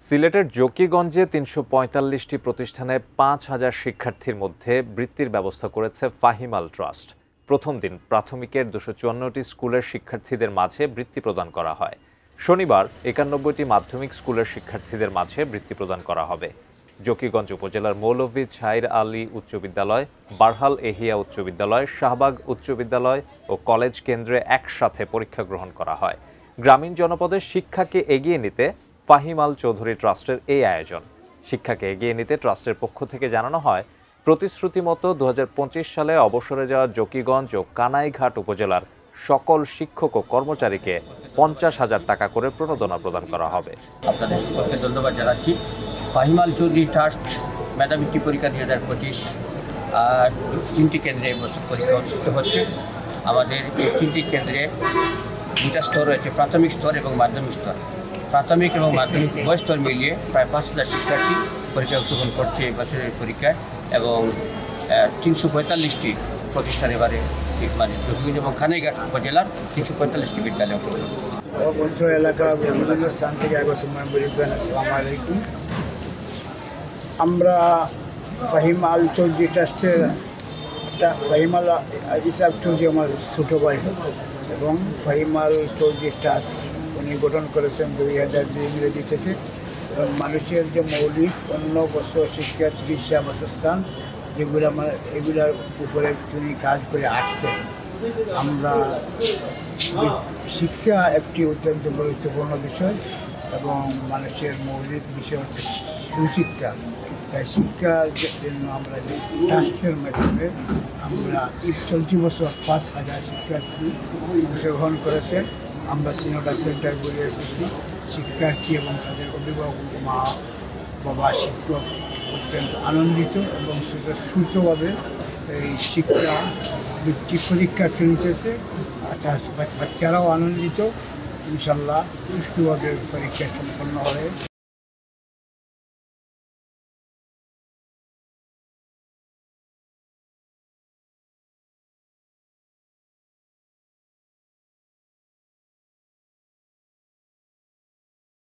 সিলেটের জকিগঞ্জে ৩৪৫টি প্রতিষ্ঠানে ৫,০০০ শিক্ষার্থীর মধ্যে বৃত্তির ব্যবস্থা করেছে ফাহিমাল ট্রাস্ট। প্রথম দিন প্রাথমিকের ২৫৪টি স্কুলের শিক্ষার্থীদের মাঝে বৃত্তি প্রদান করা হয়। শনিবার ৯১টি মাধ্যমিক স্কুলের শিক্ষার্থীদের মাঝে বৃত্তি প্রদান করা হবে। জকিগঞ্জ উপজেলার মৌলভী ছাইর আলী উচ্চ বিদ্যালয়, বারহাল এহিয়া উচ্চ বিদ্যালয়, শাহবাগ উচ্চ বিদ্যালয় ও কলেজ কেন্দ্রে একসাথে পরীক্ষা গ্রহণ করা হয়। গ্রামীণ জনপদে শিক্ষাকে এগিয়ে নিতে ফাহিমাল চৌধুরী ট্রাস্টের এই আয়োজন। শিক্ষাকে এগিয়ে নিতে ট্রাস্টের পক্ষ থেকে জানানো হয়, প্রতিশ্রুতি মতো ২০২৫ সালে অবসরে যাওয়া জকিগঞ্জ ও কানাইঘাট উপজেলার সকল শিক্ষক ও কর্মচারীকে ৫০,০০০ টাকা করে প্রণোদনা প্রদান করা হবে। আপনাদের সকলকে ধন্যবাদ জানাচ্ছি। ফাহিমাল চৌধুরী ট্রাস্ট মেধাবৃত্তি পরীক্ষা ২০২৫ আর ৩টি কেন্দ্রে এবছর পরীক্ষা অনুষ্ঠিত হচ্ছে। আমাদের এই 3টি কেন্দ্রে 2টা স্তর রয়েছে, প্রাথমিক স্তর এবং মাধ্যমিক স্তর। প্রাথমিক এবং মাধ্যমিক উভয় স্তর মিলিয়ে প্রায় ৫,০০০ শিক্ষার্থী পরীক্ষায় অংশগ্রহণ করছে এই বছরের পরীক্ষায় এবং ৩৪৫টি প্রতিষ্ঠান এবারে মানে জকিগঞ্জ এবং কানাইঘাট উপজেলার ৩৪৫টি বিদ্যালয়ে অংশগ্রহণ করছে। এলাকার বিভিন্ন স্থান থেকে আগত মেম্বরিবান, আসসালামু আলাইকুম। আমরা ফাহিমাল চৌধুরী ট্রাস্টের ফাহিমাল ইসাক চৌধুরী আমার ছোটো ভাই এবং ফাহিমাল চৌধুরী ট্রাস্ট উনি গঠন করেছেন ২০০২ ইংরেজি থেকে। এবং মানুষের যে মৌলিক অন্য বস্ত্র, শিক্ষা, চিকিৎসা, বাসস্থান যেগুলো এগুলোর উপরে তিনি কাজ করে আসছেন। আমরা শিক্ষা একটি অত্যন্ত গুরুত্বপূর্ণ বিষয় এবং মানুষের মৌলিক বিষয় হচ্ছে সুশিক্ষা। তাই শিক্ষার জন্য আমরা যে ট্রাস্টের মাধ্যমে আমরা চলতি বছর ৫,০০০ শিক্ষার্থী অংশগ্রহণ করেছে। আমরা সিনোডা সেন্টার বলে এসেছি। শিক্ষার্থী এবং তাদের অভিভাবক, মা বাবা, শিক্ষক অত্যন্ত আনন্দিত এবং সুষ্ঠুভাবে এই শিক্ষা বৃত্তি পরীক্ষা চলতেছে। বাচ্চারাও আনন্দিত। ইনশাল্লাহ সুষ্ঠুভাবে পরীক্ষা সম্পন্ন হবে।